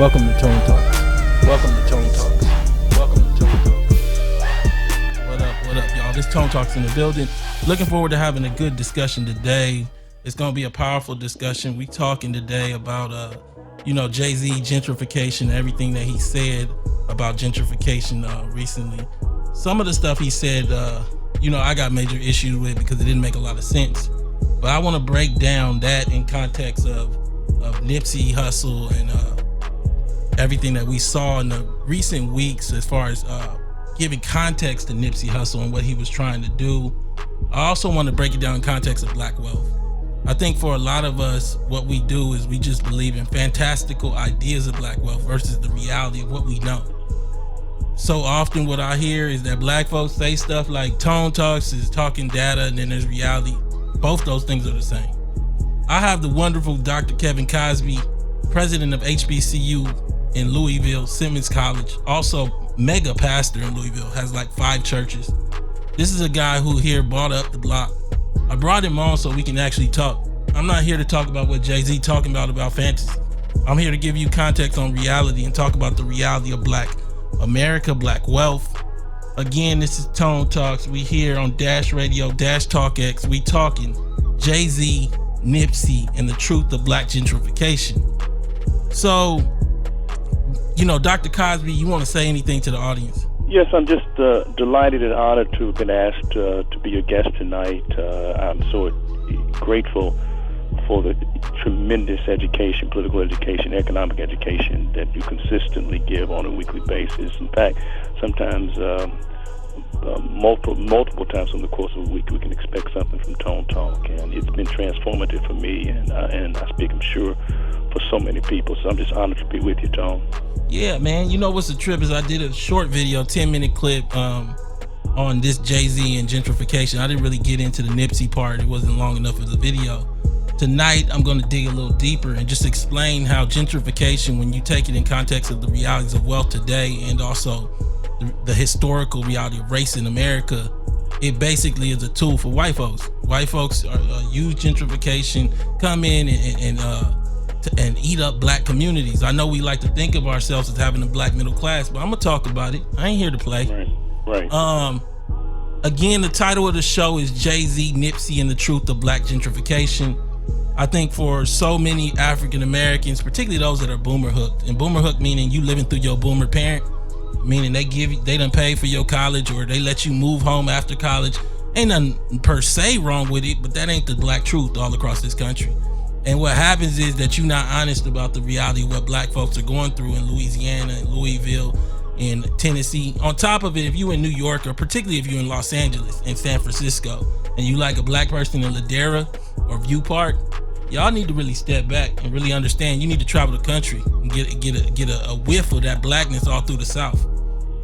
Welcome to Tone Talks. Welcome to Tone Talks. Welcome to Tone Talks. What up, y'all? This Tone Talks in the building. Looking forward to having a good discussion today. It's going to be a powerful discussion. We talking today about, Jay-Z, gentrification, everything that he said about gentrification recently. Some of the stuff he said, I got major issues with because it didn't make a lot of sense. But I want to break down that in context of Nipsey Hussle and everything that we saw in the recent weeks as far as giving context to Nipsey Hussle and what he was trying to do. I also want to break it down in context of black wealth. I think for a lot of us, what we do is we just believe in fantastical ideas of black wealth versus the reality of what we know. So often what I hear is that black folks say stuff like Tone Talks is talking data and then there's reality. Both those things are the same. I have the wonderful Dr. Kevin Cosby, president of HBCU in Louisville, Simmons College, also mega pastor in Louisville, has like 5 churches. This is a guy who here bought up the block. I brought him on so we can actually talk. I'm not here to talk about what Jay-Z talking about fantasy. I'm here to give you context on reality and talk about the reality of black America, black wealth. Again, this is Tone Talks. We here on Dash Radio, Dash Talk X. We talking Jay-Z, Nipsey, and the truth of black gentrification. So, Dr. Cosby, you want to say anything to the audience? Yes, I'm just delighted and honored to have been asked to be your guest tonight. I'm so grateful for the tremendous education, political education, economic education that you consistently give on a weekly basis. In fact, sometimes multiple times in the course of a week, we can expect something from Tone Talk, and it's been transformative for me, and I speak, I'm sure, for so many people. So I'm just honored to be with you, Tone. Yeah, man. You know what's the trip is I did a short video, 10-minute clip on this Jay-Z and gentrification. I didn't really get into the Nipsey part. It wasn't long enough as a video. Tonight, I'm going to dig a little deeper and just explain how gentrification, when you take it in context of the realities of wealth today and also the historical reality of race in America, it basically is a tool for white folks. White folks use gentrification, come in and eat up black communities. I know we like to think of ourselves as having a black middle class, but I'm gonna talk about it. I ain't here to play. Right. Again, the title of the show is Jay-Z, Nipsey, and the Truth of Black Gentrification. I think for so many African Americans, particularly those that are boomer hooked, and boomer hooked meaning you living through your boomer parent, meaning they done paid for your college or they let you move home after college. Ain't nothing per se wrong with it, but that ain't the black truth all across this country. And what happens is that you're not honest about the reality of what black folks are going through in Louisiana and Louisville and Tennessee. On top of it, if you're in New York, or particularly if you're in Los Angeles and San Francisco, and you like a black person in Ladera or View Park, y'all need to really step back and really understand you need to travel the country and get a whiff of that blackness all through the South.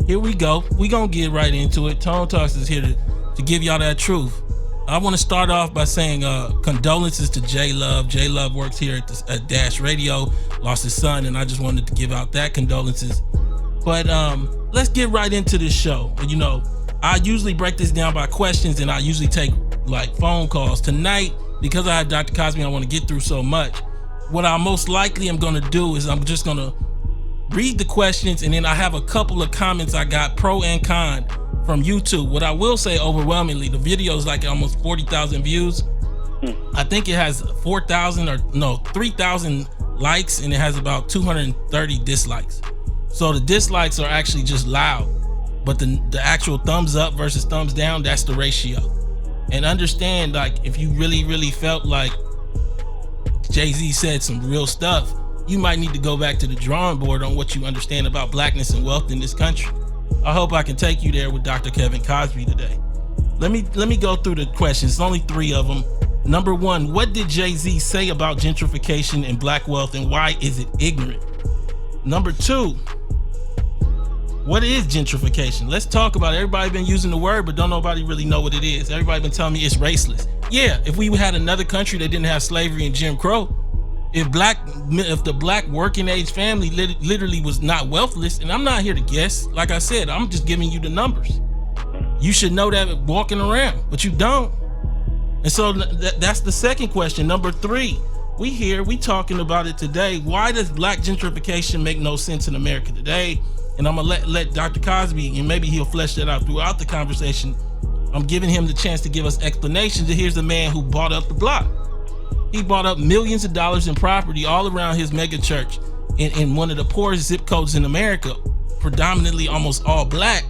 Here we go. We gonna get right into it. Tone Talks is here to give y'all that truth. I want to start off by saying condolences to J Love. J Love works here at Dash Radio, lost his son, and I just wanted to give out that condolences. But let's get right into this show. I usually break this down by questions, and I usually take like phone calls. Tonight, because I have Dr. Cosby, I want to get through so much. What I most likely am going to do is I'm just going to read the questions, and then I have a couple of comments I got pro and con from YouTube. What I will say overwhelmingly, the video is like almost 40,000 views. I think it has 3,000 likes, and it has about 230 dislikes. So the dislikes are actually just loud, but the actual thumbs up versus thumbs down, that's the ratio. And understand, like, if you really felt like Jay-Z said some real stuff, you might need to go back to the drawing board on what you understand about blackness and wealth in this country. I hope I can take you there with Dr. Kevin Cosby today. Let me go through the questions. It's only 3 of them. Number 1, what did Jay-Z say about gentrification and black wealth, and why is it ignorant? Number 2, what is gentrification? Let's talk about it. Everybody been using the word, but don't nobody really know what it is. Everybody been telling me it's raceless. Yeah, if we had another country that didn't have slavery and Jim Crow, if the black working age family literally was not wealthless, and I'm not here to guess, like I said, I'm just giving you the numbers. You should know that walking around, but you don't. And so that's the second question. Number 3, We here, we talking about it today. Why does black gentrification make no sense in America today? And I'm gonna let Dr. Cosby, and maybe he'll flesh that out throughout the conversation. I'm giving him the chance to give us explanations. And here's a man who bought up the block. He bought up millions of dollars in property all around his mega church in one of the poorest zip codes in America, predominantly almost all black.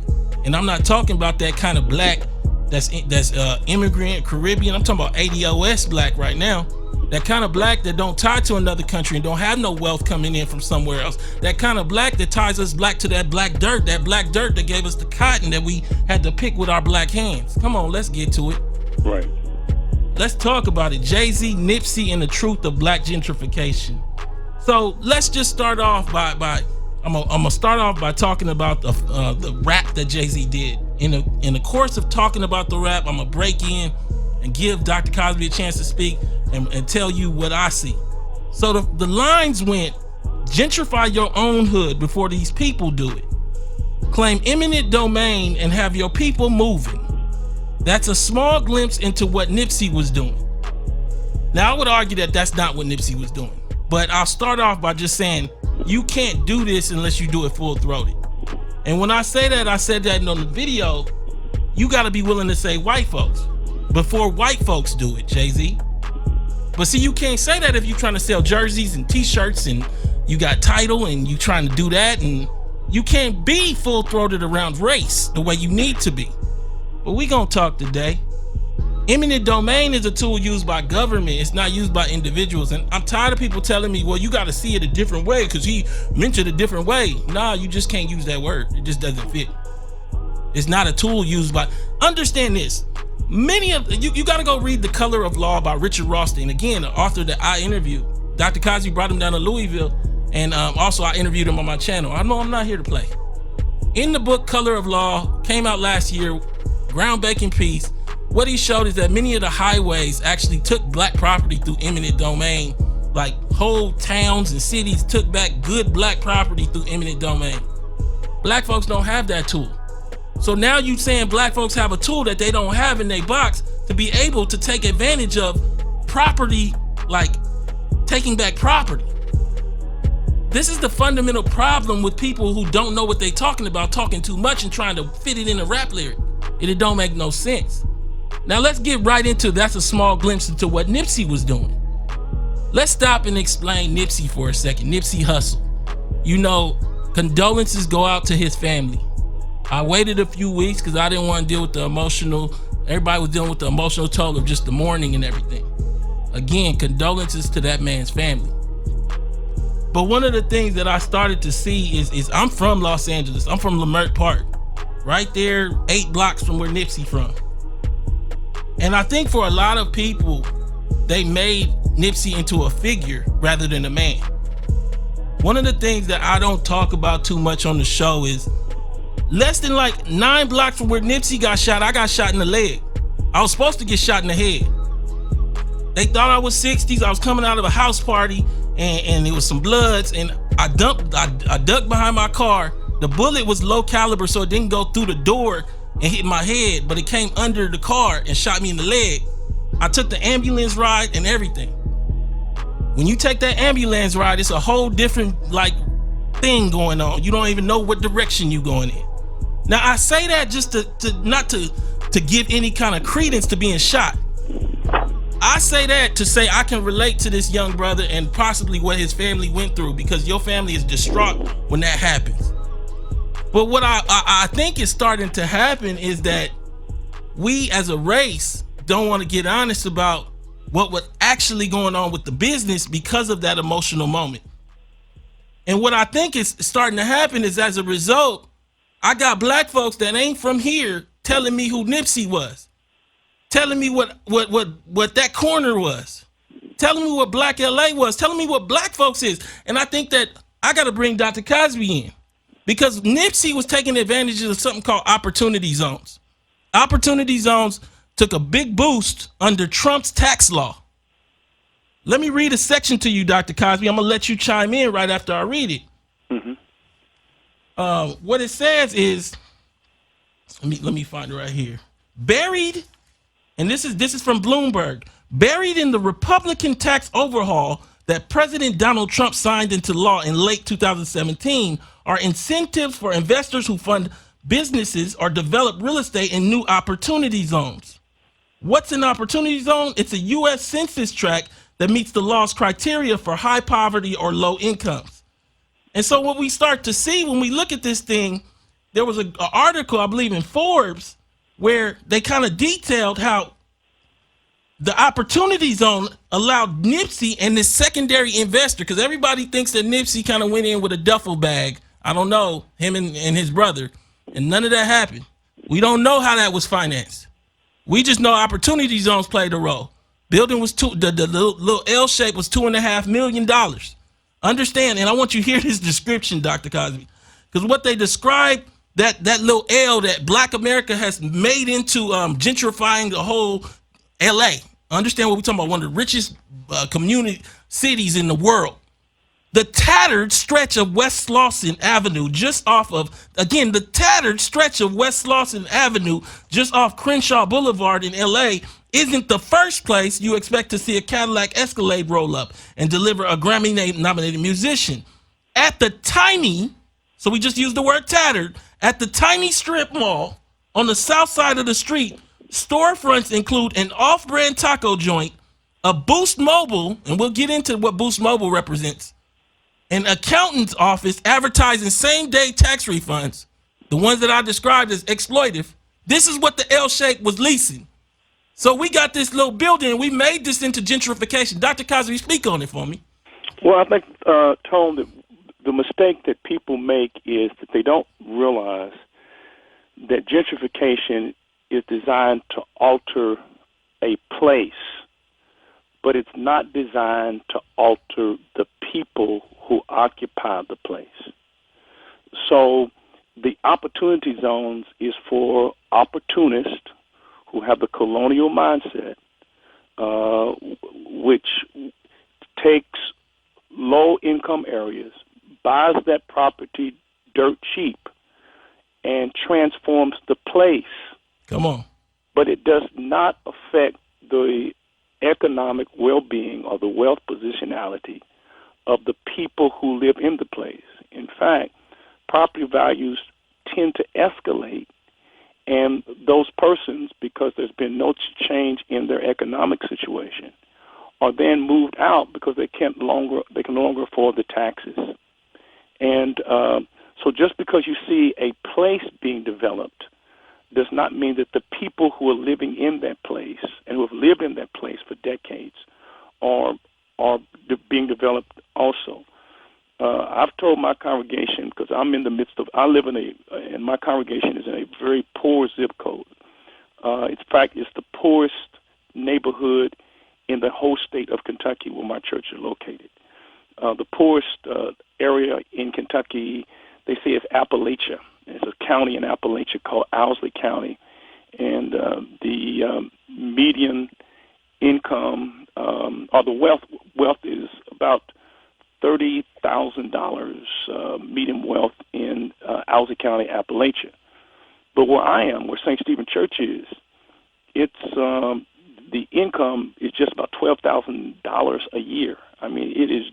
And I'm not talking about that kind of black that's immigrant, Caribbean. I'm talking about ADOS black right now. That kind of black that don't tie to another country and don't have no wealth coming in from somewhere else. That kind of black that ties us black to that black dirt that gave us the cotton that we had to pick with our black hands. Come on, let's get to it. Right. Let's talk about it. Jay-Z, Nipsey, and the truth of black gentrification. So let's just start off by I'm gonna start off by talking about the rap that Jay-Z did. In the course of talking about the rap, I'm gonna break in and give Dr. Cosby a chance to speak and tell you what I see. So the lines went: gentrify your own hood before these people do it. Claim eminent domain and have your people moving. That's a small glimpse into what Nipsey was doing. Now, I would argue that that's not what Nipsey was doing, but I'll start off by just saying you can't do this unless you do it full-throated. And when I say that, I said that on the video, you got to be willing to say white folks before white folks do it, Jay-Z. But see, you can't say that if you're trying to sell jerseys and t-shirts and you got title and you trying to do that, and you can't be full-throated around race the way you need to be. But we gonna talk today. Eminent domain is a tool used by government. It's not used by individuals. And I'm tired of people telling me, well, you got to see it a different way because he mentioned a different way. Nah, you just can't use that word. It just doesn't fit. It's not a tool used by, understand this. Many of you got to go read The Color of Law by Richard Rothstein. Again, the author that I interviewed. Dr. Cosby brought him down to Louisville, and also I interviewed him on my channel. I know I'm not here to play. In the book Color of Law, came out last year, groundbreaking piece. What he showed is that many of the highways actually took black property through eminent domain. Like whole towns and cities took back good black property through eminent domain. Black folks don't have that tool. So now you saying black folks have a tool that they don't have in their box to be able to take advantage of property, like taking back property. This is the fundamental problem with people who don't know what they're talking about, talking too much and trying to fit it in a rap lyric. It don't make no sense. Now let's get right into that's a small glimpse into what Nipsey was doing. Let's stop and explain Nipsey for a second. Nipsey Hussle. You know, condolences go out to his family. I waited a few weeks because I didn't want to deal with the emotional. Everybody was dealing with the emotional toll of just the mourning and everything. Again, condolences to that man's family. But one of the things that I started to see is I'm from Los Angeles. I'm from Leimert Park, right there, 8 blocks from where Nipsey from. And I think for a lot of people, they made Nipsey into a figure rather than a man. One of the things that I don't talk about too much on the show is less than like 9 blocks from where Nipsey got shot, I got shot in the leg. I was supposed to get shot in the head. They thought I was 60s. I was coming out of a house party and it was some bloods, and I ducked behind my car. The bullet was low caliber, so it didn't go through the door and hit my head, but it came under the car and shot me in the leg. I took the ambulance ride and everything. When you take that ambulance ride, it's a whole different like thing going on. You don't even know what direction you going in. Now I say that just to give any kind of credence to being shot. I say that to say I can relate to this young brother and possibly what his family went through, because your family is distraught when that happens. But what I think is starting to happen is that we as a race don't want to get honest about what was actually going on with the business because of that emotional moment. And what I think is starting to happen is, as a result, I got black folks that ain't from here telling me who Nipsey was, telling me what that corner was, telling me what Black LA was, telling me what black folks is. And I think that I got to bring Dr. Cosby in, because Nipsey was taking advantage of something called opportunity zones. Opportunity zones took a big boost under Trump's tax law. Let me read a section to you, Dr. Cosby. I'm gonna let you chime in right after I read it. Mm-hmm. What it says is, let me find it right here. Buried, and this is from Bloomberg. Buried in the Republican tax overhaul that President Donald Trump signed into law in late 2017 are incentives for investors who fund businesses or develop real estate in new opportunity zones. What's an opportunity zone? It's a U.S. census tract that meets the law's criteria for high poverty or low incomes. And so what we start to see when we look at this thing, there was an article, I believe, in Forbes where they kind of detailed how the opportunity zone allowed Nipsey and this secondary investor, because everybody thinks that Nipsey kind of went in with a duffel bag. I don't know, him and his brother, and none of that happened. We don't know how that was financed. We just know opportunity zones played a role. Building was the little L shape was $2.5 million. Understand, and I want you to hear this description, Dr. Cosby, because what they describe that little L that Black America has made into gentrifying the whole LA. Understand what we're talking about? One of the richest community cities in the world. The tattered stretch of West Slauson Avenue, just off of, again, the tattered stretch of West Slauson Avenue, just off Crenshaw Boulevard in LA, isn't the first place you expect to see a Cadillac Escalade roll up and deliver a Grammy-nominated musician. At the tiny, so we just used the word tattered, at the tiny strip mall on the south side of the street, storefronts include an off-brand taco joint, a Boost Mobile, and we'll get into what Boost Mobile represents, an accountant's office advertising same-day tax refunds, the ones that I described as exploitive. This is what the L shape was leasing. So we got this little building, and we made this into gentrification. Dr. Cosby, speak on it for me. Well, I think, Tone, that the mistake that people make is that they don't realize that gentrification is designed to alter a place, but it's not designed to alter the people who occupy the place. So the opportunity zones is for opportunists who have the colonial mindset, which takes low-income areas, buys that property dirt cheap, and transforms the place. Come on. But it does not affect the economic well-being or the wealth positionality of the people who live in the place. In fact, property values tend to escalate, and those persons, because there's been no change in their economic situation, are then moved out because they can no longer afford the taxes. And so just because you see a place being developed does not mean that the people who are living in that place and who have lived in that place for decades are being developed also. I've told my congregation, because I'm in the midst of, and my congregation is in a very poor zip code. In fact, it's the poorest neighborhood in the whole state of Kentucky where my church is located. The poorest area in Kentucky, they say, is Appalachia. There's a county in Appalachia called Owsley County, and the median income or the wealth is about $30,000 median wealth in Owsley County, Appalachia. But where I am, where St. Stephen Church is, it's the income is just about $12,000 a year. I mean, it is.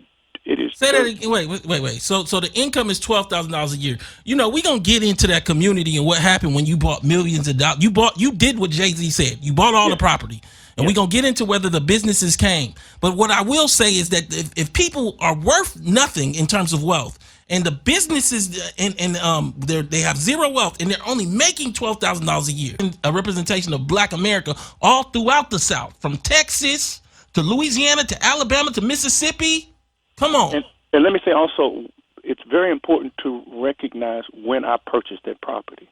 Say that again. Wait. So the income is $12,000 a year. You know, we're gonna get into that community and what happened when you bought millions of dollars. You did what Jay-Z said. You bought all the property. And we're going to get into whether the businesses came. But what I will say is that if people are worth nothing in terms of wealth, and the businesses they have zero wealth, and they're only making $12,000 a year, a representation of Black America all throughout the South, from Texas to Louisiana to Alabama to Mississippi. Come on. And let me say also, it's very important to recognize when I purchased that property.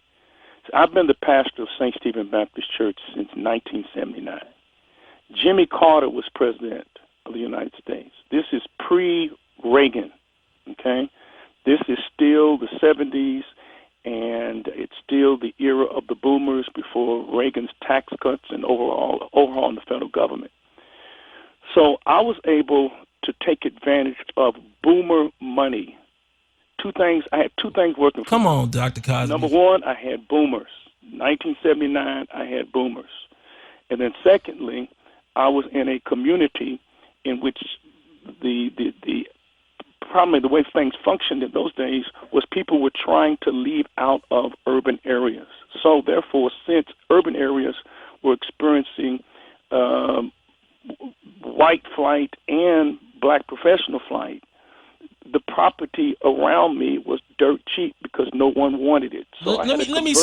So I've been the pastor of St. Stephen Baptist Church since 1979. Jimmy Carter was president of the United States. This is pre-Reagan, okay? This is still the 70s, and it's still the era of the boomers before Reagan's tax cuts and overhauling the federal government. So I was able to take advantage of boomer money. I had two things working for me. Come on, Dr. Cosby. Number one, I had boomers. 1979, I had boomers. And then secondly, I was in a community in which the probably the way things functioned in those days was people were trying to leave out of urban areas. So therefore, since urban areas were experiencing white flight and black professional flight, the property around me was dirt cheap because no one wanted it. So let me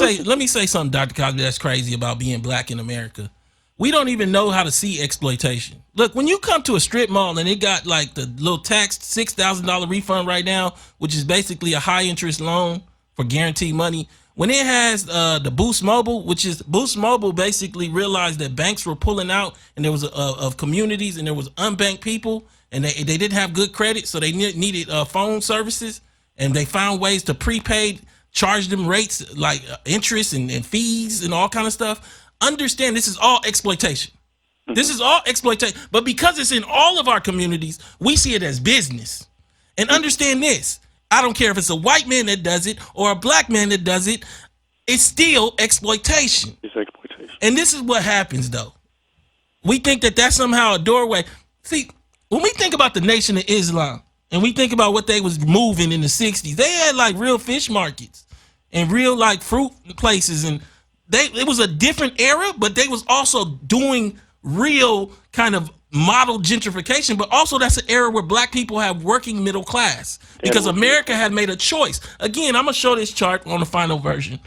say something, Dr. Cosby, that's crazy about being black in America. We don't even know how to see exploitation. Look, when you come to a strip mall and it got like the little taxed $6,000 refund right now, which is basically a high interest loan for guaranteed money. When it has the Boost Mobile, which is Boost Mobile, basically realized that banks were pulling out, and there was of communities, and there was unbanked people, and they didn't have good credit, so they needed phone services, and they found ways to prepaid, charge them rates like interest and fees and all kind of stuff. Understand, this is all exploitation. This is all exploitation. But because it's in all of our communities, we see it as business. And understand this. I don't care if it's a white man that does it or a black man that does it. It's still exploitation. It's exploitation. And this is what happens, though. We think that that's somehow a doorway. See, when we think about the Nation of Islam and we think about what they was moving in the 60s, they had like real fish markets and real like fruit places, and it was a different era, but they was also doing real kind of model gentrification. But also that's an era where black people have working middle class because America had made a choice. Again, I'm gonna show this chart on the final version.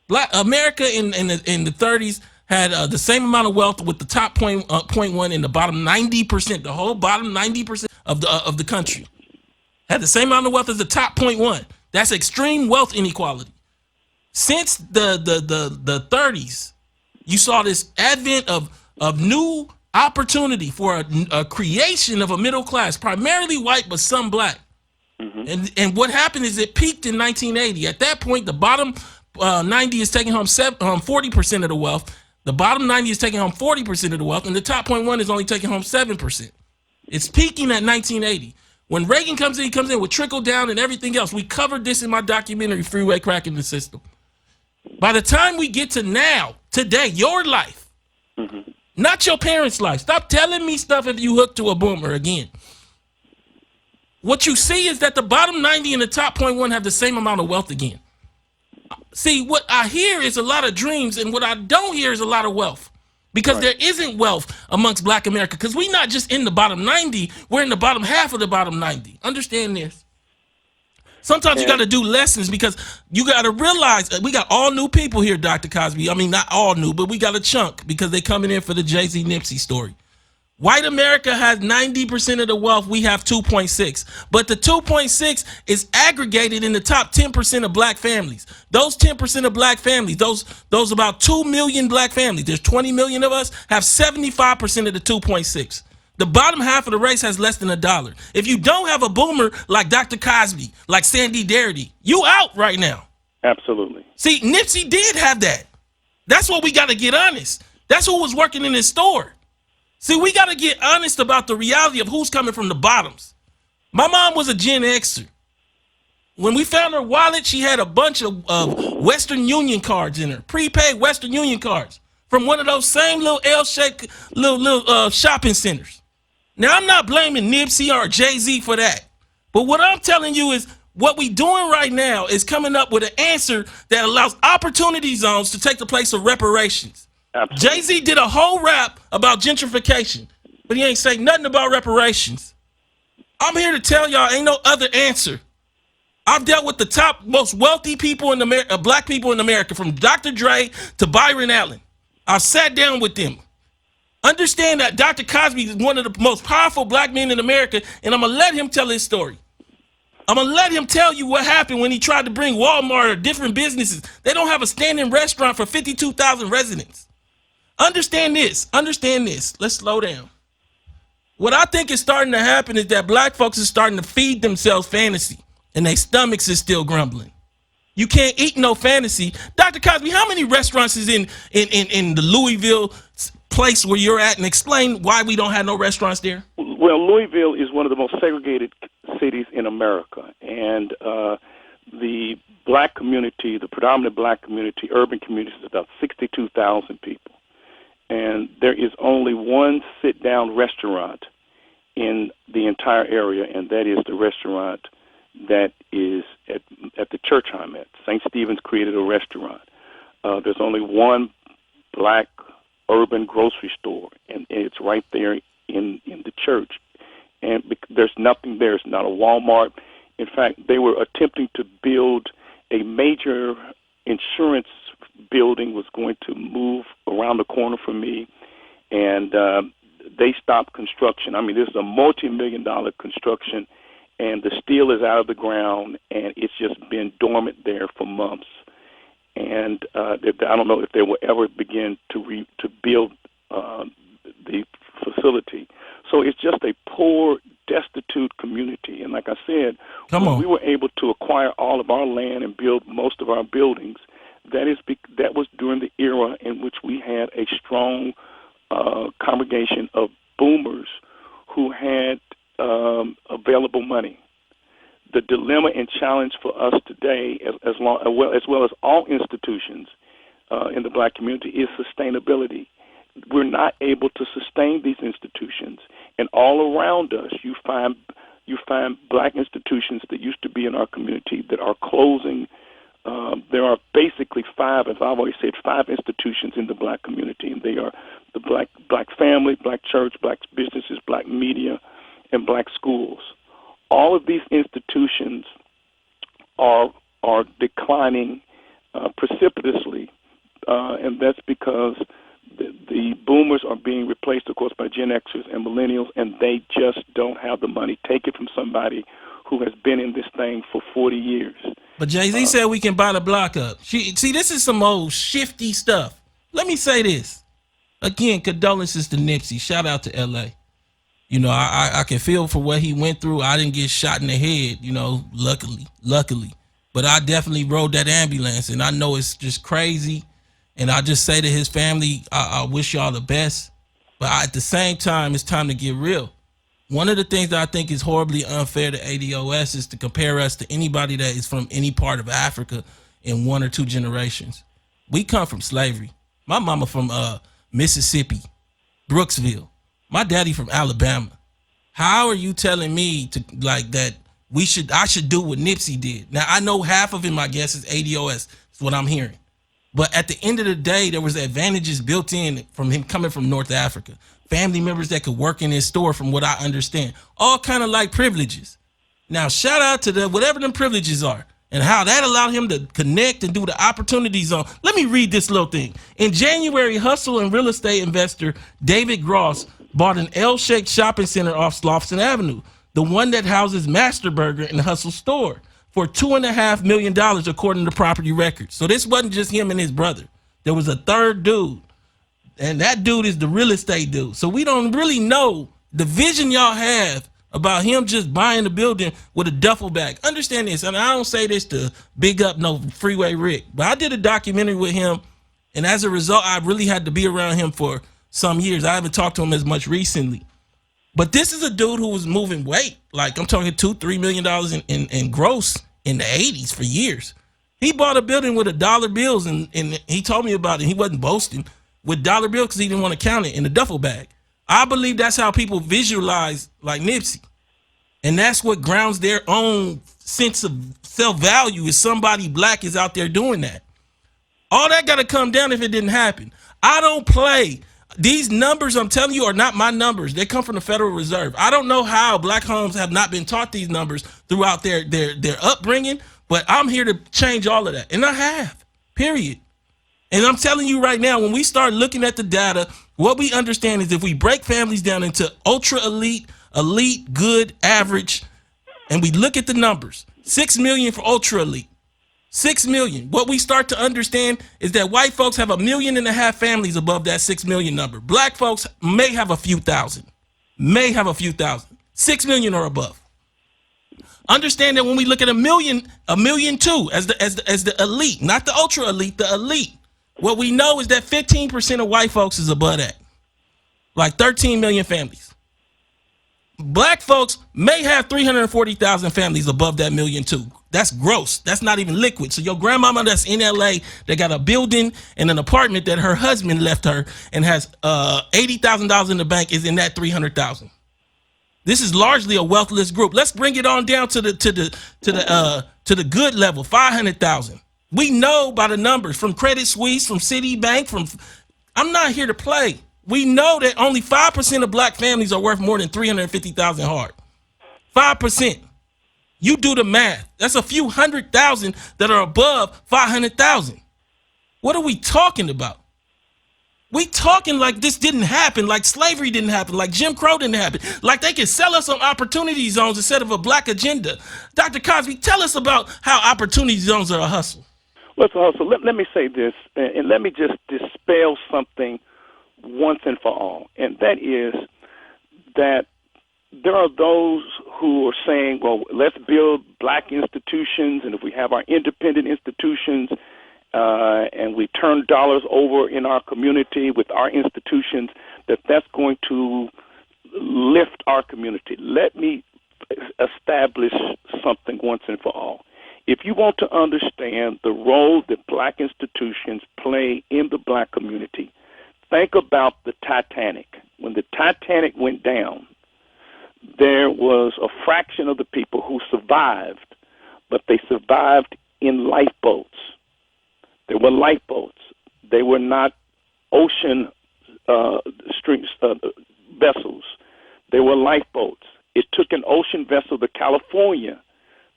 Black America in the 30s had the same amount of wealth with the top 0.1 and the bottom 90%. The whole bottom 90% of the country had the same amount of wealth as the top 0.1. That's extreme wealth inequality. Since the 30s, you saw this advent of new opportunity for a creation of a middle class, primarily white, but some black. Mm-hmm. And what happened is it peaked in 1980. At that point, the bottom 90 is taking home 40% of the wealth. The bottom 90 is taking home 40% of the wealth, and the top 0.1 is only taking home 7%. It's peaking at 1980. When Reagan comes in, he comes in with trickle down and everything else. We covered this in my documentary, Freeway Cracking the System. By the time we get to now, today, your life, mm-hmm. not your parents' life. Stop telling me stuff if you hook to a boomer again. What you see is that the bottom 90 and the top 0.1 have the same amount of wealth again. See, what I hear is a lot of dreams, and what I don't hear is a lot of wealth. Because right. There isn't wealth amongst black America, because we're not just in the bottom 90, we're in the bottom half of the bottom 90. Understand this. Sometimes you got to do lessons, because you got to realize we got all new people here, Dr. Cosby. I mean, not all new, but we got a chunk because they coming in for the Jay-Z Nipsey story. White America has 90% of the wealth. We have 2.6. But the 2.6 is aggregated in the top 10% of black families. Those 10% of black families, those about 2 million black families, there's 20 million of us, have 75% of the 2.6. The bottom half of the race has less than $1. If you don't have a boomer like Dr. Cosby, like Sandy Darity, you out right now. Absolutely. See, Nipsey did have that. That's what we got to get honest. That's who was working in his store. See, we got to get honest about the reality of who's coming from the bottoms. My mom was a Gen Xer. When we found her wallet, she had a bunch of Western Union cards in her, prepaid Western Union cards from one of those same little L-shaped little shopping centers. Now, I'm not blaming Nipsey or Jay-Z for that. But what I'm telling you is what we doing right now is coming up with an answer that allows opportunity zones to take the place of reparations. Absolutely. Jay-Z did a whole rap about gentrification, but he ain't saying nothing about reparations. I'm here to tell y'all ain't no other answer. I've dealt with the top most wealthy people in America, black people in America, from Dr. Dre to Byron Allen. I've sat down with them. Understand that Dr. Cosby is one of the most powerful black men in America, and I'm going to let him tell his story. I'm going to let him tell you what happened when he tried to bring Walmart or different businesses. They don't have a standing restaurant for 52,000 residents. Understand this. Understand this. Let's slow down. What I think is starting to happen is that black folks are starting to feed themselves fantasy, and their stomachs is still grumbling. You can't eat no fantasy. Dr. Cosby, how many restaurants is in the Louisville place where you're at, and explain why we don't have no restaurants there? Well, Louisville is one of the most segregated cities in America, and the black community, the predominant black community, urban community, is about 62,000 people. and there is only one sit-down restaurant in the entire area, and that is the restaurant that is at the church I'm at. St. Stephen's created a restaurant. There's only one black urban grocery store, and it's right there in the church. And there's nothing there. It's not a Walmart. In fact, they were attempting to build a major insurance building, was going to move around the corner from me, and they stopped construction. I mean, this is a multi-million-dollar construction, and the steel is out of the ground, and it's just been dormant there for months. And I don't know if they will ever begin to build the facility. So it's just a poor, destitute community. And like I said, we were able to acquire all of our land and build most of our buildings. That was during the era in which we had a strong congregation of boomers who had available money. The dilemma and challenge for us today, as well as all institutions in the black community, is sustainability. We're not able to sustain these institutions, and all around us, you find black institutions that used to be in our community that are closing. There are basically five, as I've always said, five institutions in the black community, and they are the black family, black church, black businesses, black media, and black schools. All of these institutions are declining precipitously, and that's because the boomers are being replaced, of course, by Gen Xers and millennials, and they just don't have the money. Take it from somebody who has been in this thing for 40 years. But Jay-Z said we can buy the block up. See, this is some old shifty stuff. Let me say this. Again, condolences to Nipsey. Shout out to L.A. You know, I can feel for what he went through. I didn't get shot in the head, you know, luckily. But I definitely rode that ambulance, and I know it's just crazy. And I just say to his family, I wish y'all the best. But at the same time, it's time to get real. One of the things that I think is horribly unfair to ADOS is to compare us to anybody that is from any part of Africa in 1 or 2 generations. We come from slavery. My mama from Mississippi, Brooksville. My daddy from Alabama. How are you telling me to like that I should do what Nipsey did? Now I know half of him, I guess, is ADOS. That's what I'm hearing. But at the end of the day, there was advantages built in from him coming from North Africa. Family members that could work in his store, from what I understand. All kind of like privileges. Now shout out to whatever them privileges are and how that allowed him to connect and do the opportunity zone. Let me read this little thing. In January, Hustle and real estate investor David Gross bought an L-shaped shopping center off Slauson Avenue, the one that houses Master Burger and Hustle store, for $2.5 million, according to property records. So this wasn't just him and his brother. There was a third dude, and that dude is the real estate dude. So we don't really know the vision y'all have about him just buying the building with a duffel bag. Understand this, and I don't say this to big up no Freeway Rick, but I did a documentary with him, and as a result, I really had to be around him for some years. I haven't talked to him as much recently. But this is a dude who was moving weight. Like I'm talking $2-3 million in gross in the 80s for years. He bought a building with $1 bills, and he told me about it. He wasn't boasting with $1 bills because he didn't want to count it in a duffel bag. I believe that's how people visualize like Nipsey. And that's what grounds their own sense of self-value, is somebody black is out there doing that. All that got to come down if it didn't happen. I don't play. These numbers I'm telling you are not my numbers. They come from the Federal Reserve. I don't know how black homes have not been taught these numbers throughout their upbringing, but I'm here to change all of that. And I have, period. And I'm telling you right now, when we start looking at the data, what we understand is if we break families down into ultra elite, good, average, and we look at the numbers, 6 million for ultra elite, 6 million. What we start to understand is that white folks have 1.5 million families above that 6 million number. Black folks may have a few thousand, 6 million or above. Understand that when we look at a million too, as the elite, not the ultra elite, the elite. What we know is that 15% of white folks is above that, like 13 million families. Black folks may have 340,000 families above that 1.2 million too. That's gross. That's not even liquid. So your grandmama that's in LA that got a building and an apartment that her husband left her and has $80,000 in the bank is in that 300,000. This is largely a wealthless group. Let's bring it on down to the good level, 500,000. We know by the numbers from Credit Suisse, from Citibank, I'm not here to play. We know that only 5% of black families are worth more than 350,000 hard. 5%. You do the math. That's a few 100,000 that are above 500,000. What are we talking about? We talking like this didn't happen, like slavery didn't happen, like Jim Crow didn't happen, like they can sell us on opportunity zones instead of a black agenda. Dr. Cosby, tell us about how opportunity zones are a hustle. Well, it's a hustle. Let me say this, and let me just dispel something once and for all, and that is that there are those who are saying, well, let's build black institutions, and if we have our independent institutions and we turn dollars over in our community with our institutions, that's going to lift our community. Let me establish something once and for all. If you want to understand the role that black institutions play in the black community, think about the Titanic. When the Titanic went down, there was a fraction of the people who survived, but they survived in lifeboats. They were lifeboats. They were not ocean vessels. They were lifeboats. It took an ocean vessel, the California,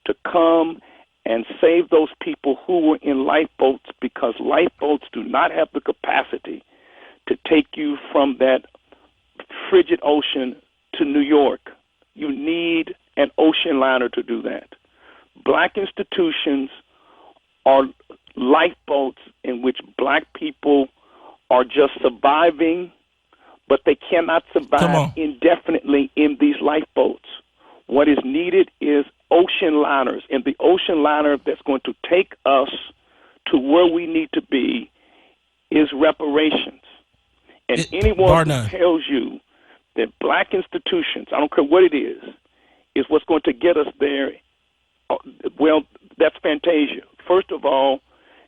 to come and save those people who were in lifeboats, because lifeboats do not have the capacity to take you from that frigid ocean to New York. You need an ocean liner to do that. Black institutions are lifeboats in which black people are just surviving, but they cannot survive indefinitely in these lifeboats. What is needed is ocean liners, and the ocean liner that's going to take us to where we need to be is reparations. And anyone who tells you that black institutions, I don't care what it is what's going to get us there, well, that's Fantasia. First of all,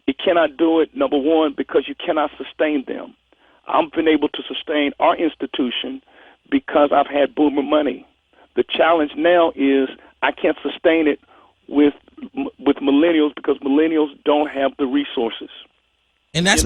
it cannot do it, number one, because you cannot sustain them. I've been able to sustain our institution because I've had boomer money. The challenge now is I can't sustain it with millennials because millennials don't have the resources. And that's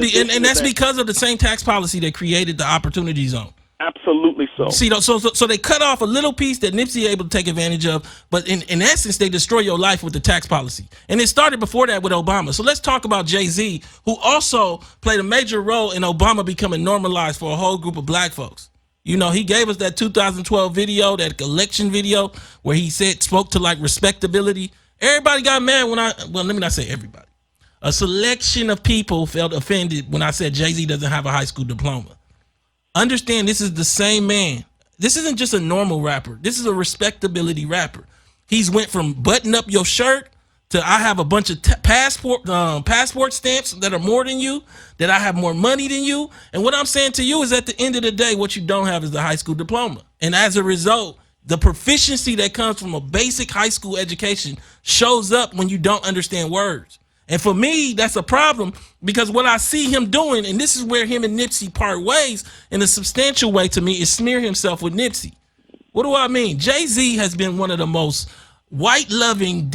because of the same tax policy that created the opportunity zone. Absolutely so. See, so they cut off a little piece that Nipsey able to take advantage of, but in essence, they destroy your life with the tax policy. And it started before that with Obama. So let's talk about Jay-Z, who also played a major role in Obama becoming normalized for a whole group of black folks. You know, he gave us that 2012 video, that election video, where he spoke to like respectability. Everybody got mad let me not say everybody. A selection of people felt offended when I said Jay-Z doesn't have a high school diploma. Understand, this is the same man. This isn't just a normal rapper. This is a respectability rapper. He's went from button up your shirt to I have a bunch of passport stamps that are more than you, that I have more money than you. And what I'm saying to you is at the end of the day, what you don't have is the high school diploma. And as a result, the proficiency that comes from a basic high school education shows up when you don't understand words. And for me, that's a problem, because what I see him doing, and this is where him and Nipsey part ways in a substantial way to me, is smear himself with Nipsey. What do I mean? Jay-Z has been one of the most white-loving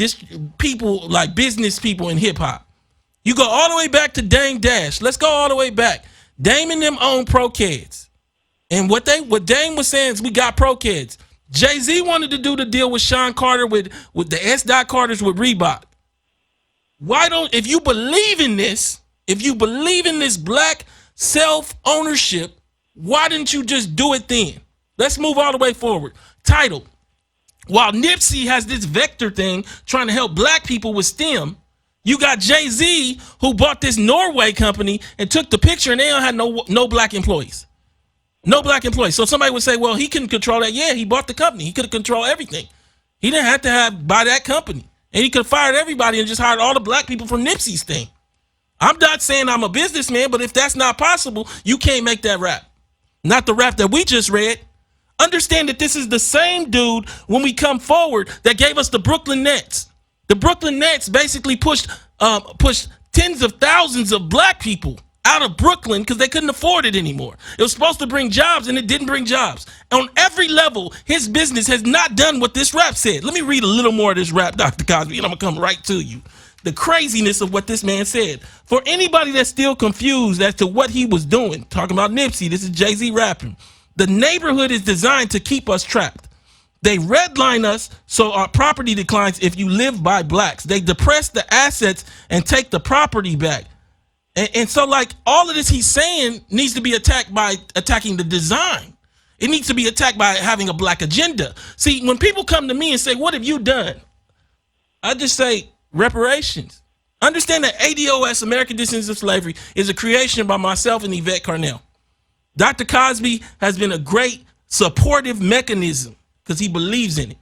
people, like business people in hip-hop. You go all the way back to Dame Dash. Let's go all the way back. Dame and them own Pro-Kids. And what Dame was saying is we got Pro-Kids. Jay-Z wanted to do the deal with Sean Carter with the S. Carters with Reebok. If you believe in this black self-ownership, why didn't you just do it then? Let's move all the way forward. Title. While Nipsey has this vector thing trying to help black people with STEM, you got Jay-Z who bought this Norway company and took the picture, and they don't have no black employees. No black employees. So somebody would say, well, he couldn't control that. Yeah, he bought the company. He could have controlled everything. He didn't have to buy that company. And he could have fired everybody and just hired all the black people from Nipsey's thing. I'm not saying I'm a businessman, but if that's not possible, you can't make that rap. Not the rap that we just read. Understand that this is the same dude when we come forward that gave us the Brooklyn Nets. The Brooklyn Nets basically pushed tens of thousands of black people out of Brooklyn because they couldn't afford it anymore. It was supposed to bring jobs, and it didn't bring jobs. On every level, his business has not done what this rap said. Let me read a little more of this rap, Dr. Cosby, and I'm going to come right to you. The craziness of what this man said. For anybody that's still confused as to what he was doing, talking about Nipsey, this is Jay-Z rapping. The neighborhood is designed to keep us trapped. They redline us so our property declines if you live by blacks. They depress the assets and take the property back. And so, like, all of this he's saying needs to be attacked by attacking the design. It needs to be attacked by having a black agenda. See, when people come to me and say, what have you done? I just say reparations. Understand that ADOS, American Descendants of Slavery, is a creation by myself and Yvette Carnell. Dr. Cosby has been a great supportive mechanism because he believes in it.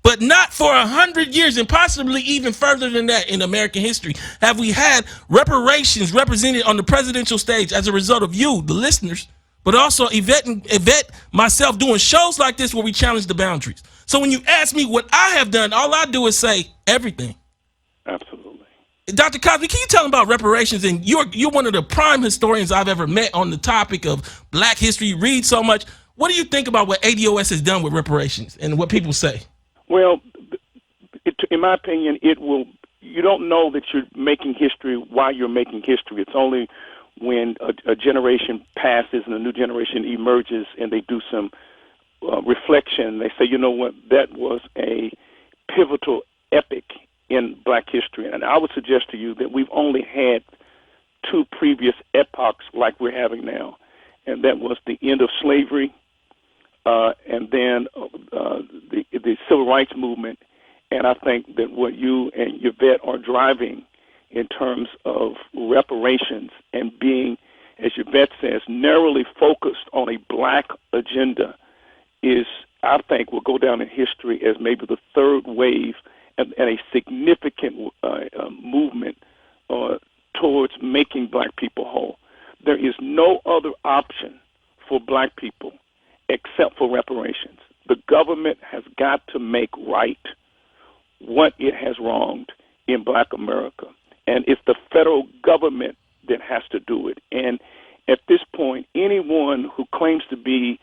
But not for 100 years, and possibly even further than that in American history, have we had reparations represented on the presidential stage as a result of you, the listeners, but also Yvette, myself, doing shows like this where we challenge the boundaries. So when you ask me what I have done, all I do is say everything. Absolutely. Dr. Cosby, can you tell them about reparations? And you're one of the prime historians I've ever met on the topic of black history. You read so much. What do you think about what ADOS has done with reparations and what people say? Well, in my opinion, you don't know that you're making history while you're making history. It's only when a generation passes and a new generation emerges and they do some reflection. They say, you know what, that was a pivotal epic in black history. And I would suggest to you that we've only had two previous epochs like we're having now. And that was the end of slavery and then the civil rights movement. And I think that what you and Yvette are driving in terms of reparations and being, as Yvette says, narrowly focused on a black agenda is, I think, will go down in history as maybe the third wave and a significant movement towards making black people whole. There is no other option for black people except for reparations. The government has got to make right what it has wronged in black America. And it's the federal government that has to do it. And at this point, anyone who claims to be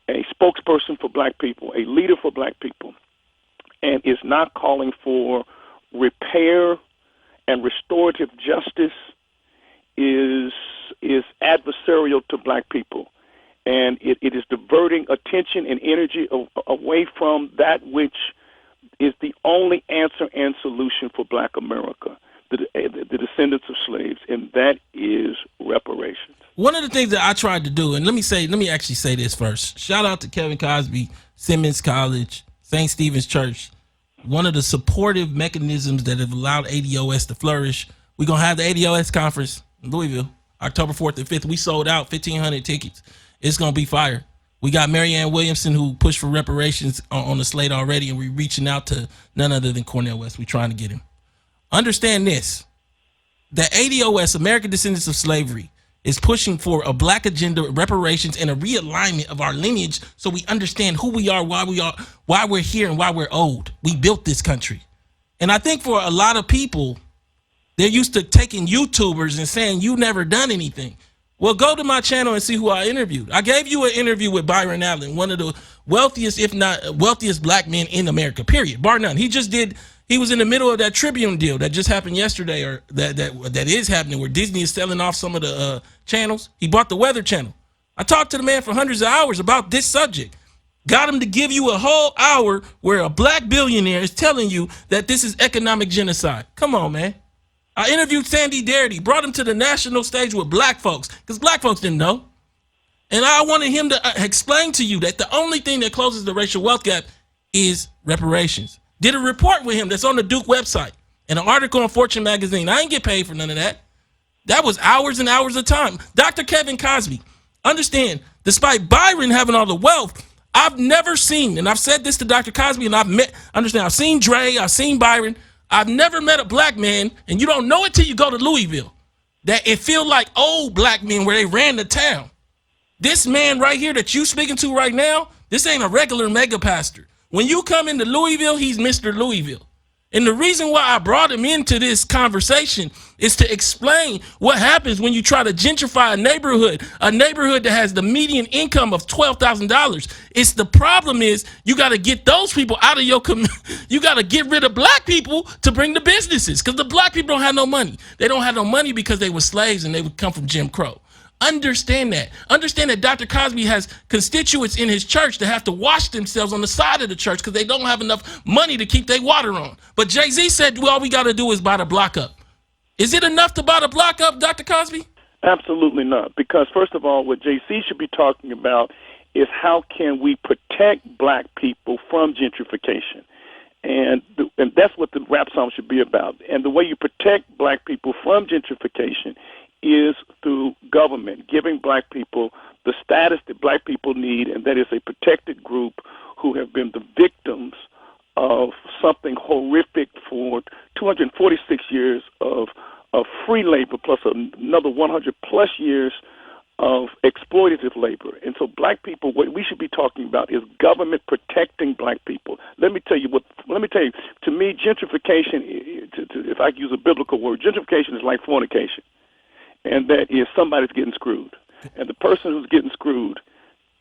a spokesperson for black people, a leader for black people, and is not calling for repair and restorative justice is adversarial to black people. And it is diverting attention and energy away from that which is the only answer and solution for black America, the descendants of slaves, and that is reparations. One of the things that I tried to do, and let me actually say this first. Shout out to Kevin Cosby, Simmons College, St. Stephen's Church. One of the supportive mechanisms that have allowed ADOS to flourish. We're going to have the ADOS conference in Louisville, October 4th and 5th. We sold out 1,500 tickets. It's going to be fire. We got Marianne Williamson, who pushed for reparations on the slate already, and we're reaching out to none other than Cornel West. We're trying to get him. Understand this, that ADOS, American Descendants of Slavery, is pushing for a black agenda, reparations, and a realignment of our lineage so we understand who we are, why we're here, and why we're owed. We built this country. And I think for a lot of people, they're used to taking YouTubers and saying, you never done anything. Well, go to my channel and see who I interviewed. I gave you an interview with Byron Allen, one of the wealthiest, if not wealthiest black men in America, period, bar none. He was in the middle of that Tribune deal that just happened yesterday, or that is happening, where Disney is selling off some of the channels. He bought the Weather Channel. I talked to the man for hundreds of hours about this subject. Got him to give you a whole hour where a black billionaire is telling you that this is economic genocide. Come on, man. I interviewed Sandy Darity, brought him to the national stage with black folks, because black folks didn't know. And I wanted him to explain to you that the only thing that closes the racial wealth gap is reparations. Did a report with him that's on the Duke website and an article on Fortune magazine. I ain't get paid for none of that. That was hours and hours of time. Dr. Kevin Cosby, understand, despite Byron having all the wealth, I've never seen, and I've said this to Dr. Cosby, and I've seen Dre, I've seen Byron, I've never met a black man, and you don't know it till you go to Louisville, that it feel like old black men where they ran the town. This man right here that you speaking to right now, this ain't a regular mega pastor. When you come into Louisville, he's Mr. Louisville. And the reason why I brought him into this conversation is to explain what happens when you try to gentrify a neighborhood that has the median income of $12,000. It's the problem is you got to get those people out of your you got to get rid of black people to bring the businesses, because the black people don't have no money. They don't have no money because they were slaves and they would come from Jim Crow. Understand that. Understand that Dr. Cosby has constituents in his church that have to wash themselves on the side of the church because they don't have enough money to keep their water on. But Jay-Z said, well, all we got to do is buy the block up. Is it enough to buy the block up, Dr. Cosby? Absolutely not. Because, first of all, what JC should be talking about is how can we protect black people from gentrification. And that's what the rap song should be about. And the way you protect black people from gentrification is through government, giving black people the status that black people need, and that is a protected group who have been the victims of something horrific for 246 years of free labor plus another 100 plus years of exploitative labor. And so black people, what we should be talking about is government protecting black people. Let me tell you, to me, gentrification, if I use a biblical word, gentrification is like fornication. And that is somebody's getting screwed. And the person who's getting screwed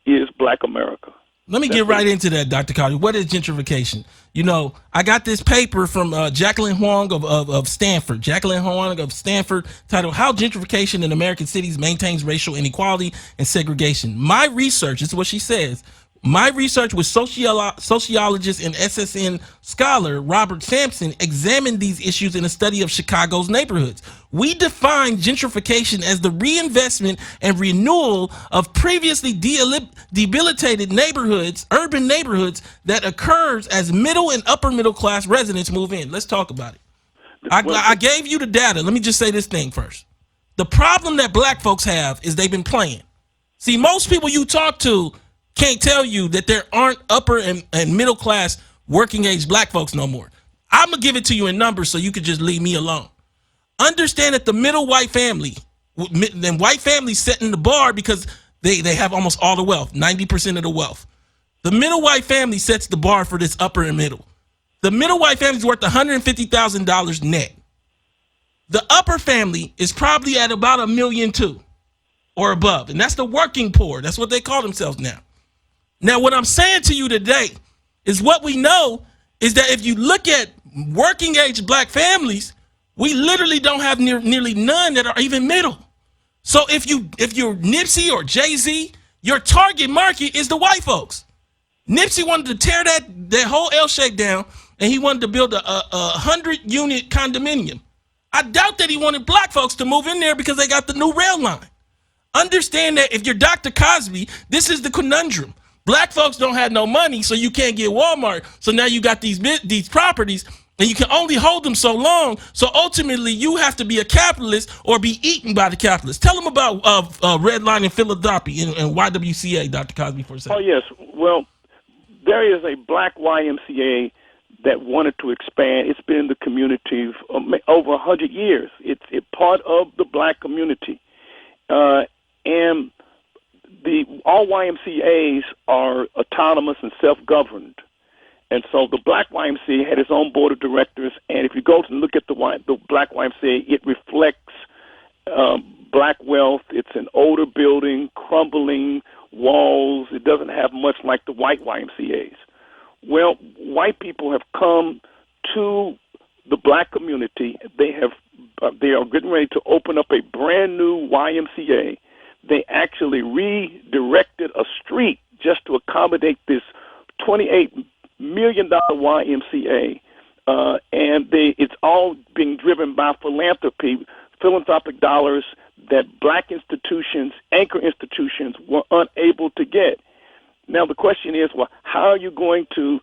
is black America. Let me get right into that, Dr. Cosby. What is gentrification? You know, I got this paper from Jacqueline Huang of Stanford. Jacqueline Huang of Stanford, titled How Gentrification in American Cities Maintains Racial Inequality and Segregation. My research, this is what she says, my research with sociologist and SSN Scholar Robert Sampson examined these issues in a study of Chicago's neighborhoods. We define gentrification as the reinvestment and renewal of previously debilitated neighborhoods, urban neighborhoods, that occurs as middle and upper middle class residents move in. Let's talk about it. I gave you the data. Let me just say this thing first. The problem that black folks have is they've been playing. See, most people you talk to can't tell you that there aren't upper and middle class working age black folks no more. I'm gonna give it to you in numbers so you could just leave me alone. Understand that the middle white family, then white families setting the bar because they have almost all the wealth, 90% of the wealth. The middle white family sets the bar for this upper and middle. The middle white family is worth $150,000 net. The upper family is probably at about $1.2 million or above, and that's the working poor. That's what they call themselves now. Now, what I'm saying to you today is what we know is that if you look at working age black families, we literally don't have nearly none that are even middle. So if you're Nipsey or Jay-Z, your target market is the white folks. Nipsey wanted to tear that whole L shape down, and he wanted to build a 100-unit condominium. I doubt that he wanted black folks to move in there because they got the new rail line. Understand that if you're Dr. Cosby, this is the conundrum. Black folks don't have no money, so you can't get Walmart. So now you got these properties, and you can only hold them so long. So ultimately, you have to be a capitalist or be eaten by the capitalists. Tell them about redlining Philadelphia and YWCA, Dr. Cosby, for a second. Oh, yes. Well, there is a black YMCA that wanted to expand. It's been in the community for over 100 years. It's part of the black community. And all YMCAs are autonomous and self-governed. And so the Black YMCA had its own board of directors, and if you go to look at the Black YMCA, it reflects black wealth. It's an older building, crumbling walls. It doesn't have much like the white YMCAs. Well, white people have come to the black community. They are getting ready to open up a brand new YMCA. They actually redirected a street just to accommodate this $28 million YMCA, and it's all being driven by philanthropic dollars that black institutions, anchor institutions, were unable to get. Now the question is, well, how are you going to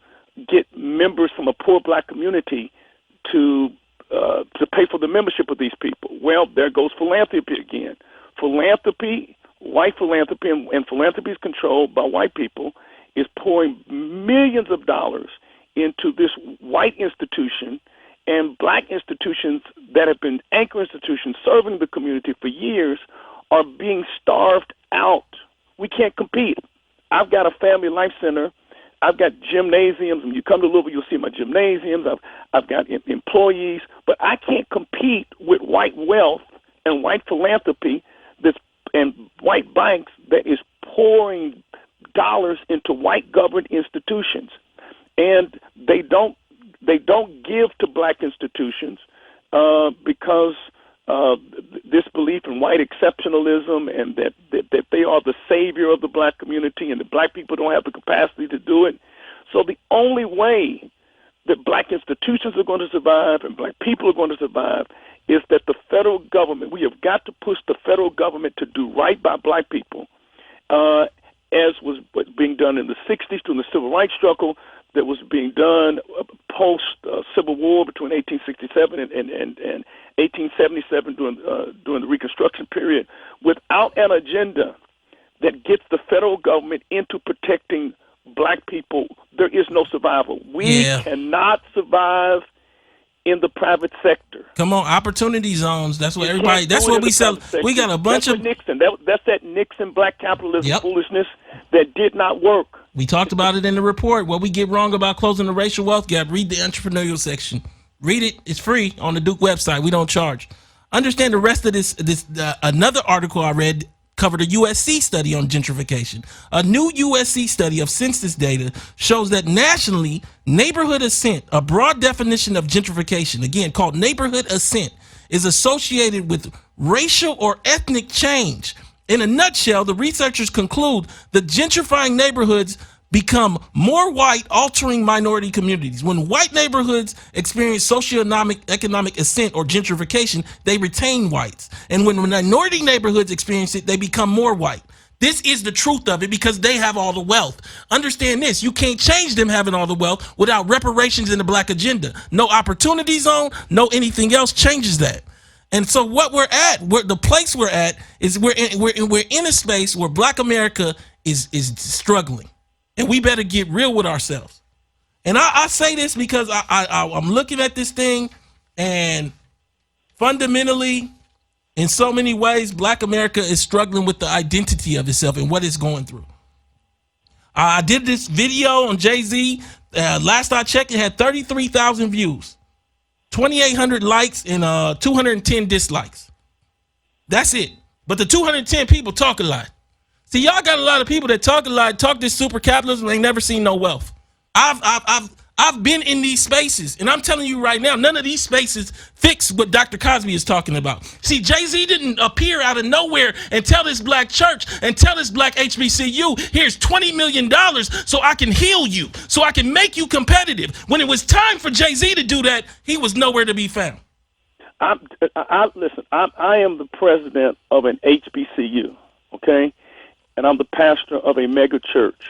get members from a poor black community to pay for the membership of these people? Well, there goes philanthropy again. White philanthropy, and philanthropy is controlled by white people, is pouring millions of dollars into this white institution, and black institutions that have been anchor institutions serving the community for years are being starved out. We can't compete. I've got a family life center. I've got gymnasiums. When you come to Louisville, you'll see my gymnasiums. I've got employees, but I can't compete with white wealth and white philanthropy and white banks that is pouring dollars into white governed institutions, and they don't give to black institutions because this belief in white exceptionalism and that they are the savior of the black community and the black people don't have the capacity to do it. So the only way that black institutions are going to survive and black people are going to survive is that the federal government, we have got to push the federal government to do right by black people, as was being done in the 60s during the civil rights struggle, that was being done post-Civil War between 1867 and 1877 during the Reconstruction period. Without an agenda that gets the federal government into protecting black people, there is no survival. We cannot survive in the private sector. Come on, opportunity zones. That's what everybody. That's what we sell. We got a bunch of Nixon. That's that Nixon black capitalism foolishness that did not work. We talked about it in the report. What we get wrong about closing the racial wealth gap. Read the entrepreneurial section. Read it. It's free on the Duke website. We don't charge. Understand the rest of this. Another article I read covered a USC study on gentrification. A new USC study of census data shows that nationally, neighborhood ascent, a broad definition of gentrification, again called neighborhood ascent, is associated with racial or ethnic change. In a nutshell, the researchers conclude that gentrifying neighborhoods become more white, altering minority communities. When white neighborhoods experience socioeconomic ascent or gentrification, they retain whites. And when minority neighborhoods experience it, they become more white. This is the truth of it because they have all the wealth. Understand this, you can't change them having all the wealth without reparations in the black agenda. No opportunity zone, no anything else changes that. And so what we're at, the place we're at is we're in a space where black America is struggling. And we better get real with ourselves. And I say this because I'm looking at this thing, and fundamentally, in so many ways, black America is struggling with the identity of itself and what it's going through. I did this video on Jay-Z. Last I checked, it had 33,000 views, 2,800 likes, and 210 dislikes. That's it. But the 210 people talk a lot. See, y'all got a lot of people that talk a lot, talk this super capitalism, ain't never seen no wealth. I've been in these spaces, and I'm telling you right now, none of these spaces fix what Dr. Cosby is talking about. See, Jay-Z didn't appear out of nowhere and tell this black church and tell this black HBCU, here's $20 million so I can heal you, so I can make you competitive. When it was time for Jay-Z to do that, he was nowhere to be found. Listen, I am the president of an HBCU, okay? And I'm the pastor of a mega church.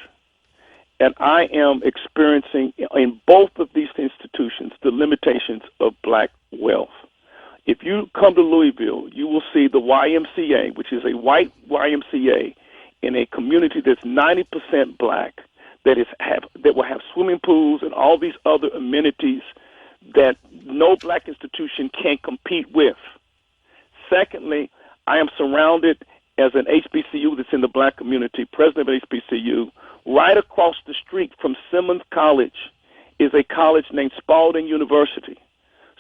And I am experiencing in both of these institutions the limitations of black wealth. If you come to Louisville, you will see the YMCA, which is a white YMCA in a community that's 90% black, that will have swimming pools and all these other amenities that no black institution can compete with. Secondly, I am surrounded as an HBCU that's in the black community, president of an HBCU. Right across the street from Simmons College is a college named Spalding University.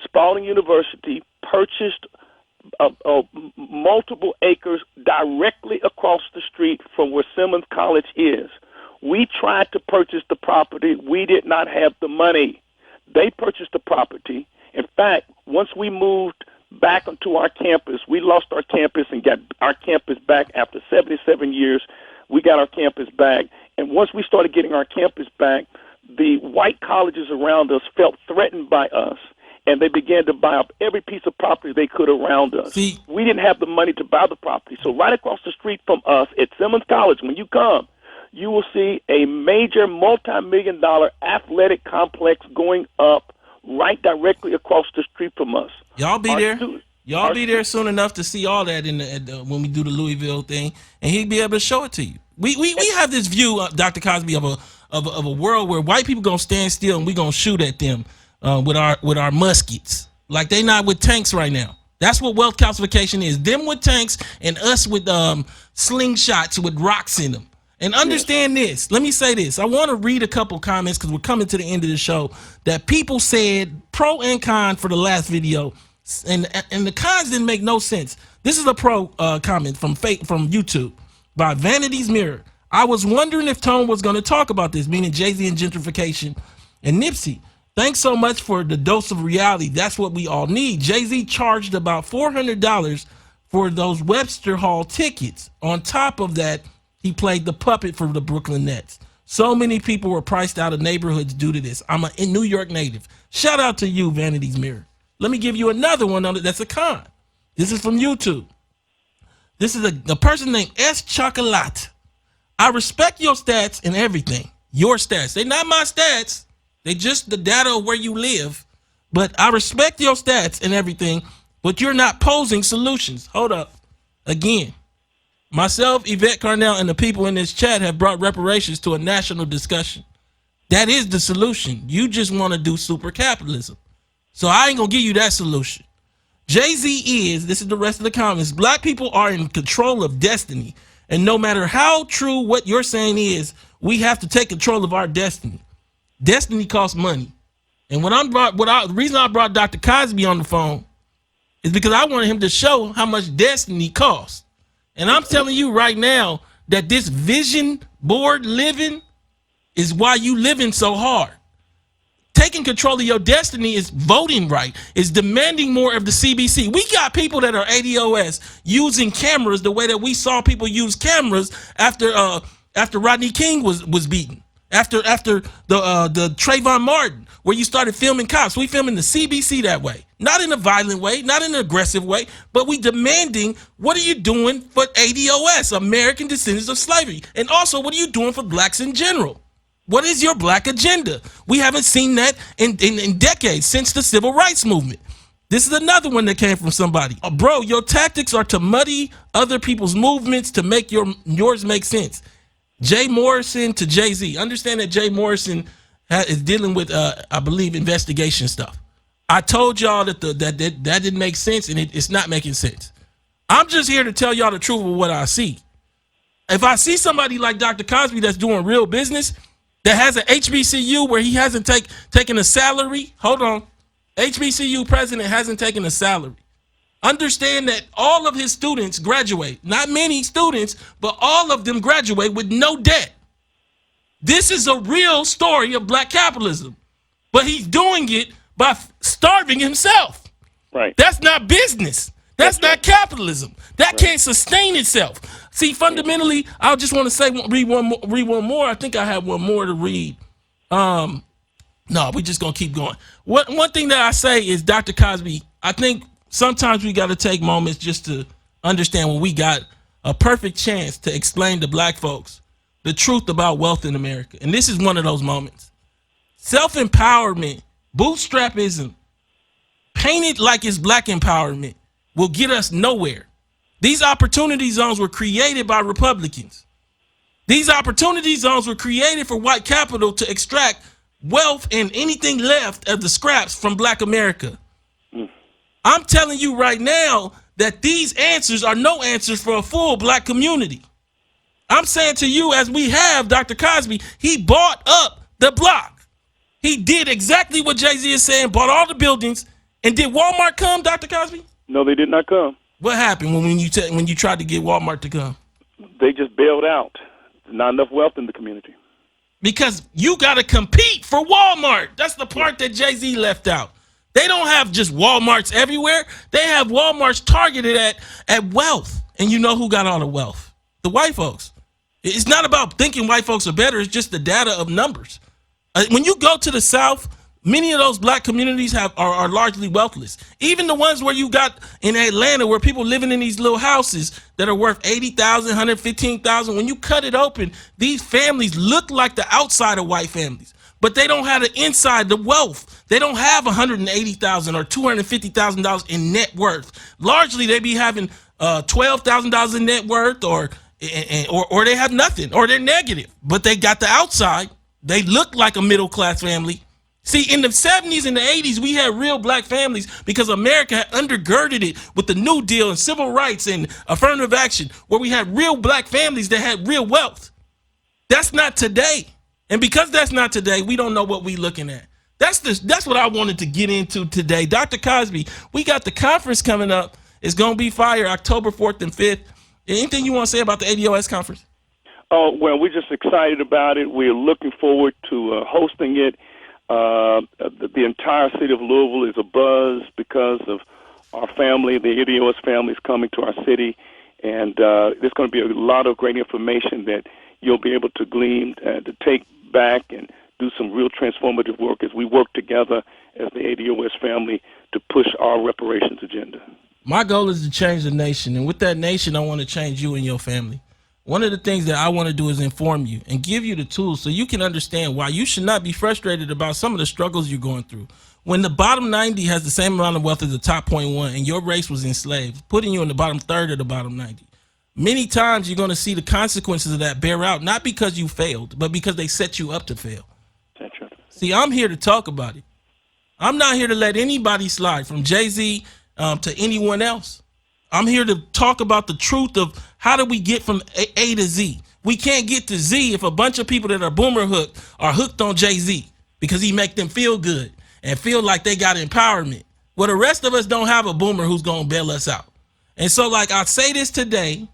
Spalding University purchased multiple acres directly across the street from where Simmons College is. We tried to purchase the property. We did not have the money. They purchased the property. In fact, once we moved back onto our campus, we lost our campus and got our campus back after 77 years. We got our campus back. And once we started getting our campus back, the white colleges around us felt threatened by us, and they began to buy up every piece of property they could around us. We didn't have the money to buy the property. So right across the street from us at Simmons College, when you come, you will see a major multi-million-dollar athletic complex going up right directly across the street from us. Y'all be there. Y'all be there soon enough to see all that when we do the Louisville thing, and he'd be able to show it to you. We have this view, Dr. Cosby, of a world where white people gonna stand still and we gonna shoot at them with our muskets, like they not with tanks right now. That's what wealth calcification is. Them with tanks and us with slingshots with rocks in them. And understand this. Let me say this. I want to read a couple comments because we're coming to the end of the show that people said pro and con for the last video, and the cons didn't make no sense. This is a pro comment from YouTube by Vanity's Mirror. I was wondering if Tone was going to talk about this, meaning Jay-Z and gentrification and Nipsey. Thanks so much for the dose of reality. That's what we all need. Jay-Z charged about $400 for those Webster Hall tickets. On top of that, he played the puppet for the Brooklyn Nets. So many people were priced out of neighborhoods due to this. I'm a New York native. Shout out to you, Vanity's Mirror. Let me give you another one on it that's a con. This is from YouTube. This is a person named S. Chocolat. I respect your stats and everything. Your stats. They're not my stats. They just the data of where you live. But I respect your stats and everything, but you're not posing solutions. Hold up. Again, myself, Yvette Carnell, and the people in this chat have brought reparations to a national discussion. That is the solution. You just want to do super capitalism. So I ain't going to give you that solution. Jay-Z is, this is the rest of the comments, black people are in control of destiny. And no matter how true what you're saying is, we have to take control of our destiny. Destiny costs money. And the reason I brought Dr. Cosby on the phone is because I wanted him to show how much destiny costs. And I'm telling you right now that this vision board living is why you living so hard. Taking control of your destiny is voting right, is demanding more of the CBC. We got people that are ADOS using cameras the way that we saw people use cameras after Rodney King was beaten. After the Trayvon Martin, where you started filming cops. We filming the CBC that way. Not in a violent way, not in an aggressive way, but we demanding, what are you doing for ADOS, American Descendants of Slavery? And also, what are you doing for blacks in general? What is your black agenda? We haven't seen that in decades, since the Civil Rights Movement. This is another one that came from somebody. Bro, your tactics are to muddy other people's movements to make yours make sense. Jay Morrison to Jay-Z. Understand that Jay Morrison is dealing with, I believe, investigation stuff. I told y'all that that didn't make sense, and it's not making sense. I'm just here to tell y'all the truth of what I see. If I see somebody like Dr. Cosby that's doing real business, that has an HBCU where he hasn't taken a salary, hold on, HBCU president hasn't taken a salary. Understand that all of his students graduate, not many students, but all of them graduate with no debt. This is a real story of black capitalism, but he's doing it by starving himself. Right. That's not business. That's not capitalism. That can't sustain itself. See, fundamentally, I just want to say, read one more. I think I have one more to read. No, we're just gonna keep going. One thing that I say is, Dr. Cosby, I think sometimes we got to take moments just to understand when we got a perfect chance to explain to black folks the truth about wealth in America. And this is one of those moments. Self-empowerment, bootstrapism, painted like it's black empowerment, will get us nowhere. These opportunity zones were created by Republicans. These opportunity zones were created for white capital to extract wealth and anything left of the scraps from black America. I'm telling you right now that these answers are no answers for a full black community. I'm saying to you, as we have Dr. Cosby, he bought up the block. He did exactly what Jay-Z is saying, bought all the buildings. And did Walmart come, Dr. Cosby? No, they did not come. What happened when you tried to get Walmart to come? They just bailed out. Not enough wealth in the community. Because you got to compete for Walmart. That's the part that Jay-Z left out. They don't have just Walmarts everywhere. They have Walmarts targeted at wealth. And you know who got all the wealth? The white folks. It's not about thinking white folks are better. It's just the data of numbers. When you go to the South, many of those black communities are largely wealthless. Even the ones where you got in Atlanta, where people living in these little houses that are worth $80,000, $115,000. When you cut it open, these families look like the outside of white families, but they don't have the inside, the wealth. They don't have $180,000 or $250,000 in net worth. Largely, they be having $12,000 in net worth, or they have nothing, or they're negative. But they got the outside. They look like a middle class family. See, in the 70s and the 80s, we had real black families because America had undergirded it with the New Deal and civil rights and affirmative action, where we had real black families that had real wealth. That's not today. And because that's not today, we don't know what we're looking at. That's what I wanted to get into today. Dr. Cosby, we got the conference coming up. It's going to be fire October 4th and 5th. Anything you want to say about the ADOS conference? Oh, well, we're just excited about it. We're looking forward to hosting it. The entire city of Louisville is abuzz because of our family, the ADOS family is coming to our city, and there's going to be a lot of great information that you'll be able to glean, to take back and do some real transformative work as we work together as the ADOS family to push our reparations agenda. My goal is to change the nation, and with that nation, I want to change you and your family. One of the things that I want to do is inform you and give you the tools so you can understand why you should not be frustrated about some of the struggles you're going through. When the bottom 90 has the same amount of wealth as the top 0.1 and your race was enslaved, putting you in the bottom third of the bottom 90, many times you're going to see the consequences of that bear out, not because you failed, but because they set you up to fail. See, I'm here to talk about it. I'm not here to let anybody slide, from Jay-Z to anyone else. I'm here to talk about the truth of how do we get from A to Z. We can't get to Z if a bunch of people that are boomer hooked are hooked on Jay-Z because he make them feel good and feel like they got empowerment. Well, the rest of us don't have a boomer who's going to bail us out. And so, like, I say this today,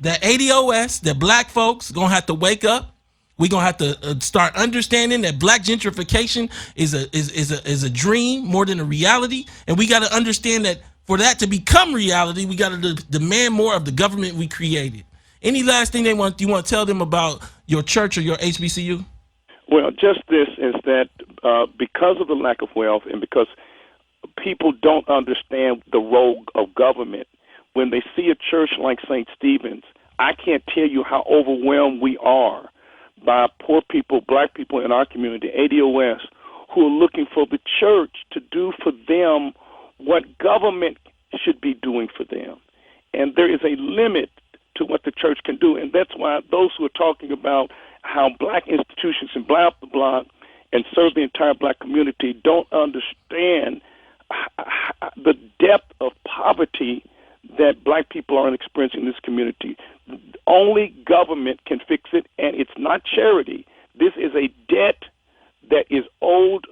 that ADOS, that black folks going to have to wake up. We're going to have to start understanding that black gentrification is a dream more than a reality. And we got to understand that for that to become reality, we got to demand more of the government we created. Any last thing you want to tell them about your church or your HBCU? Well, just this is that because of the lack of wealth and because people don't understand the role of government, when they see a church like St. Stephen's, I can't tell you how overwhelmed we are by poor people, black people in our community, ADOS, who are looking for the church to do for them what government should be doing for them. And there is a limit to what the church can do. And that's why those who are talking about how black institutions can blow up the block and serve the entire black community don't understand the depth of poverty that black people are experiencing in this community. Only government can fix it, and it's not charity. This is a debt that is owed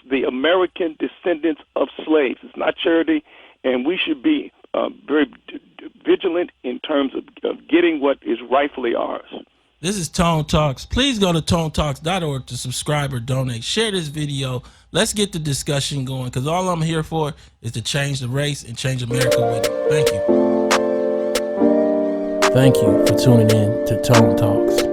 the American descendants of slaves. It's not charity, and we should be very vigilant in terms of getting what is rightfully ours. This is Tone Talks. Please go to tonetalks.org to subscribe or donate. Share this video. Let's get the discussion going, because all I'm here for is to change the race and change America with it. Thank you. Thank you for tuning in to Tone Talks.